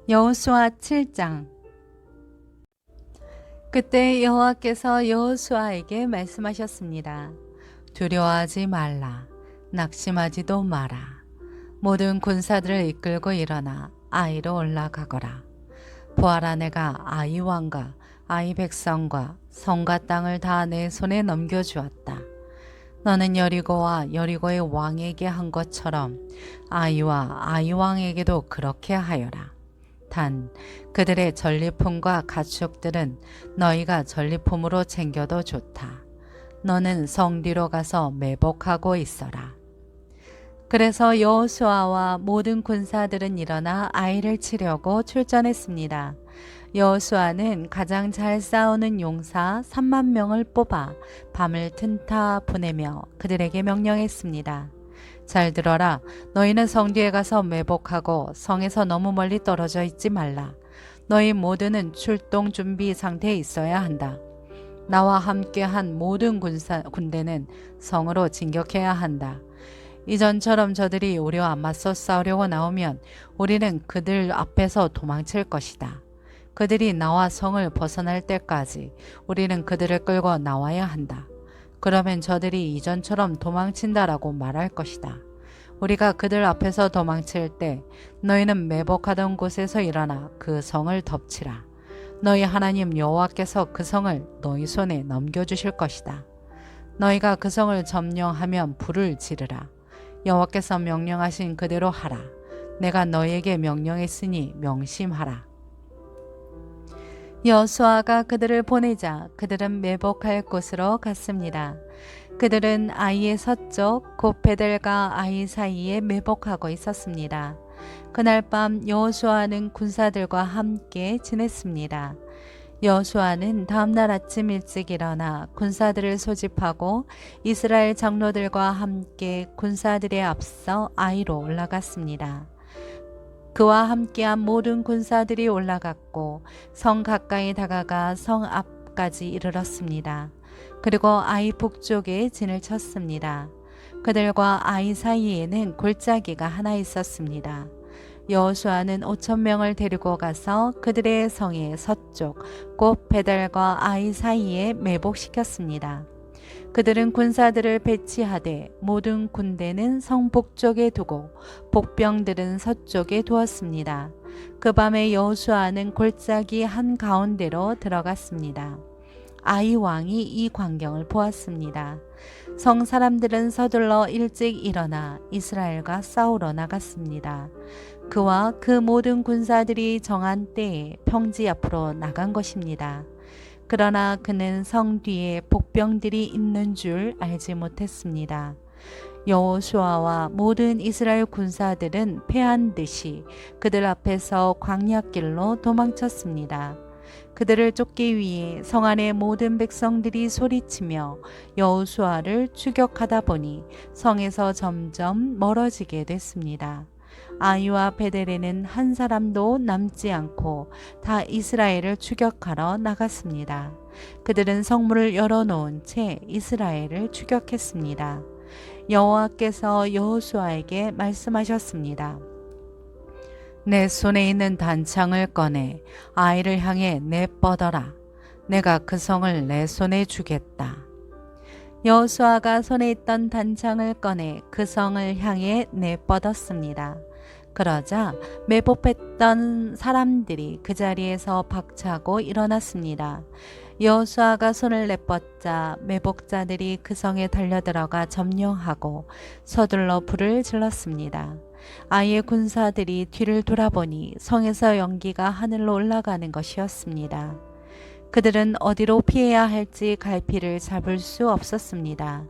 여호수아 7장. 그때 여호와께서 여호수아에게 말씀하셨습니다. 두려워하지 말라. 낙심하지도 마라. 모든 군사들을 이끌고 일어나 아이로 올라가거라. 보아라, 내가 아이 왕과 아이 백성과 성과 땅을 다 내 손에 넘겨주었다. 너는 여리고와 여리고의 왕에게 한 것처럼 아이와 아이 왕에게도 그렇게 하여라. 단 그들의 전리품과 가축들은 너희가 전리품으로 챙겨도 좋다. 너는 성 뒤로 가서 매복하고 있어라. 그래서 여호수아와 모든 군사들은 일어나 아이를 치려고 출전했습니다. 여호수아는 가장 잘 싸우는 용사 3만 명을 뽑아 밤을 튼타 보내며 그들에게 명령했습니다. 잘 들어라. 너희는 성 뒤에 가서 매복하고 성에서 너무 멀리 떨어져 있지 말라. 너희 모두는 출동 준비 상태에 있어야 한다. 나와 함께한 모든 군대는 성으로 진격해야 한다. 이전처럼 저들이 우리와 맞서 싸우려고 나오면 우리는 그들 앞에서 도망칠 것이다. 그들이 나와 성을 벗어날 때까지 우리는 그들을 끌고 나와야 한다. 그러면 저들이 이전처럼 도망친다라고 말할 것이다. 우리가 그들 앞에서 도망칠 때 너희는 매복하던 곳에서 일어나 그 성을 덮치라. 너희 하나님 여호와께서 그 성을 너희 손에 넘겨주실 것이다. 너희가 그 성을 점령하면 불을 지르라. 여호와께서 명령하신 그대로 하라. 내가 너희에게 명령했으니 명심하라. 여호수아가 그들을 보내자 그들은 매복할 곳으로 갔습니다. 그들은 아이의 서쪽 곧 베델과 아이 사이에 매복하고 있었습니다. 그날 밤 여호수아는 군사들과 함께 지냈습니다. 여호수아는 다음날 아침 일찍 일어나 군사들을 소집하고 이스라엘 장로들과 함께 군사들에 앞서 아이로 올라갔습니다. 그와 함께한 모든 군사들이 올라갔고 성 가까이 다가가 성 앞까지 이르렀습니다. 그리고 아이 북쪽에 진을 쳤습니다. 그들과 아이 사이에는 골짜기가 하나 있었습니다. 여호수아는 5천 명을 데리고 가서 그들의 성의 서쪽 곧 베델과 아이 사이에 매복시켰습니다. 그들은 군사들을 배치하되 모든 군대는 성 북쪽에 두고 복병들은 서쪽에 두었습니다. 그 밤에 여호수아는 골짜기 한 가운데로 들어갔습니다. 아이 왕이 이 광경을 보았습니다. 성 사람들은 서둘러 일찍 일어나 이스라엘과 싸우러 나갔습니다. 그와 그 모든 군사들이 정한 때에 평지 앞으로 나간 것입니다. 그러나 그는 성 뒤에 복병들이 있는 줄 알지 못했습니다. 여호수아와 모든 이스라엘 군사들은 패한 듯이 그들 앞에서 광야길로 도망쳤습니다. 그들을 쫓기 위해 성 안의 모든 백성들이 소리치며 여호수아를 추격하다 보니 성에서 점점 멀어지게 됐습니다. 아이와 베델에는 한 사람도 남지 않고 다 이스라엘을 추격하러 나갔습니다. 그들은 성문을 열어놓은 채 이스라엘을 추격했습니다. 여호와께서 여호수아에게 말씀하셨습니다. 내 손에 있는 단창을 꺼내 아이를 향해 내뻗어라. 내가 그 성을 내 손에 주겠다. 여호수아가 손에 있던 단창을 꺼내 그 성을 향해 내뻗었습니다. 그러자 매복했던 사람들이 그 자리에서 박차고 일어났습니다. 여호수아가 손을 내뻗자 매복자들이 그 성에 달려들어가 점령하고 서둘러 불을 질렀습니다. 아이의 군사들이 뒤를 돌아보니 성에서 연기가 하늘로 올라가는 것이었습니다. 그들은 어디로 피해야 할지 갈피를 잡을 수 없었습니다.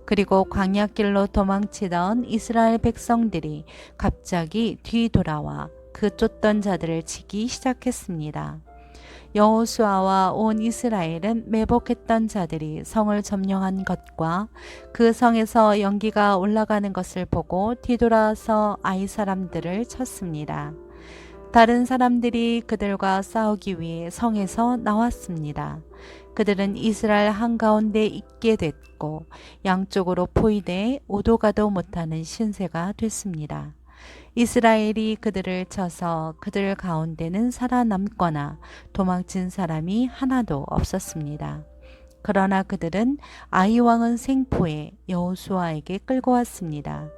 그리고 광야길로 도망치던 이스라엘 백성들이 갑자기 뒤돌아와 그 쫓던 자들을 치기 시작했습니다. 여호수아와 온 이스라엘은 매복했던 자들이 성을 점령한 것과 그 성에서 연기가 올라가는 것을 보고 뒤돌아서 아이 사람들을 쳤습니다. 다른 사람들이 그들과 싸우기 위해 성에서 나왔습니다. 그들은 이스라엘 한가운데 있게 됐고 양쪽으로 포위돼 오도 가도 못하는 신세가 됐습니다. 이스라엘이 그들을 쳐서 그들 가운데는 살아남거나 도망친 사람이 하나도 없었습니다. 그러나 그들은 아이 왕은 생포에 여호수아에게 끌고 왔습니다.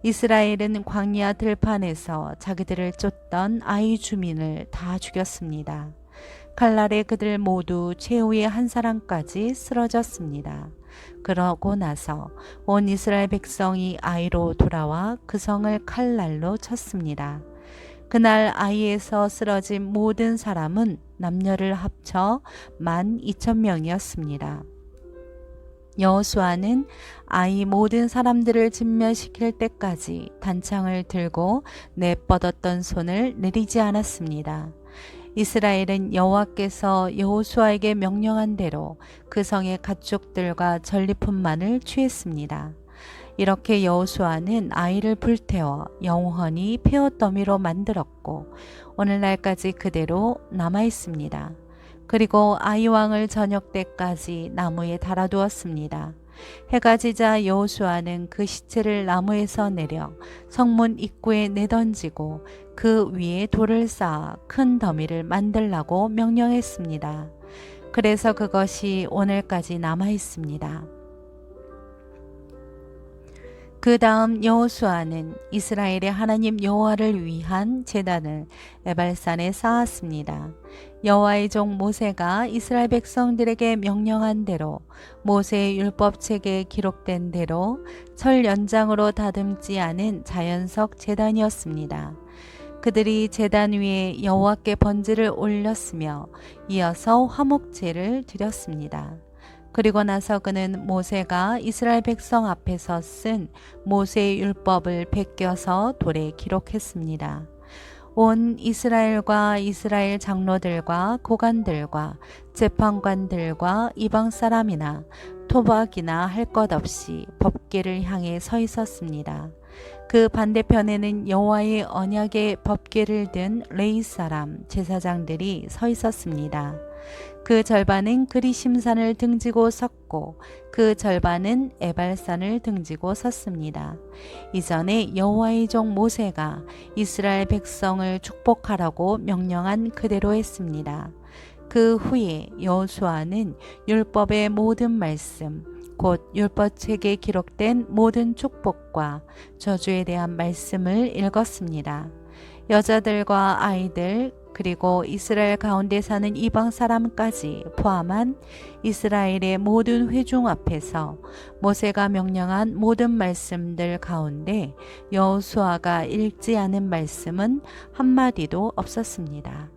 이스라엘은 광야 들판에서 자기들을 쫓던 아이 주민을 다 죽였습니다. 칼날에 그들 모두 최후의 한 사람까지 쓰러졌습니다. 그러고 나서 온 이스라엘 백성이 아이로 돌아와 그 성을 칼날로 쳤습니다. 그날 아이에서 쓰러진 모든 사람은 남녀를 합쳐 12,000명이었습니다. 여호수아는 아이 모든 사람들을 진멸시킬 때까지 단창을 들고 내뻗었던 손을 내리지 않았습니다. 이스라엘은 여호와께서 여호수아에게 명령한 대로 그 성의 가축들과 전리품만을 취했습니다. 이렇게 여호수아는 아이를 불태워 영원히 폐허더미로 만들었고 오늘날까지 그대로 남아 있습니다. 그리고 아이 왕을 저녁 때까지 나무에 달아두었습니다. 해가 지자 여호수아는 그 시체를 나무에서 내려 성문 입구에 내던지고 그 위에 돌을 쌓아 큰 더미를 만들라고 명령했습니다. 그래서 그것이 오늘까지 남아 있습니다. 그 다음 여호수아는 이스라엘의 하나님 여호와를 위한 제단을 에발산에 쌓았습니다. 여호와의 종 모세가 이스라엘 백성들에게 명령한 대로 모세의 율법책에 기록된 대로 철 연장으로 다듬지 않은 자연석 제단이었습니다. 그들이 제단 위에 여호와께 번제를 올렸으며 이어서 화목제를 드렸습니다. 그리고 나서 그는 모세가 이스라엘 백성 앞에서 쓴 모세의 율법을 베껴서 돌에 기록했습니다. 온 이스라엘과 이스라엘 장로들과 고관들과 재판관들과 이방 사람이나 토박이나 할 것 없이 법궤를 향해 서 있었습니다. 그 반대편에는 여호와의 언약의 법궤를 든 레위 사람 제사장들이 서 있었습니다. 그 절반은 그리심산을 등지고 섰고 그 절반은 에발산을 등지고 섰습니다. 이전에 여호와의 종 모세가 이스라엘 백성을 축복하라고 명령한 그대로 했습니다. 그 후에 여호수아는 율법의 모든 말씀, 곧 율법책에 기록된 모든 축복과 저주에 대한 말씀을 읽었습니다. 여자들과 아이들 그리고 이스라엘 가운데 사는 이방 사람까지 포함한 이스라엘의 모든 회중 앞에서 모세가 명령한 모든 말씀들 가운데 여호수아가 읽지 않은 말씀은 한마디도 없었습니다.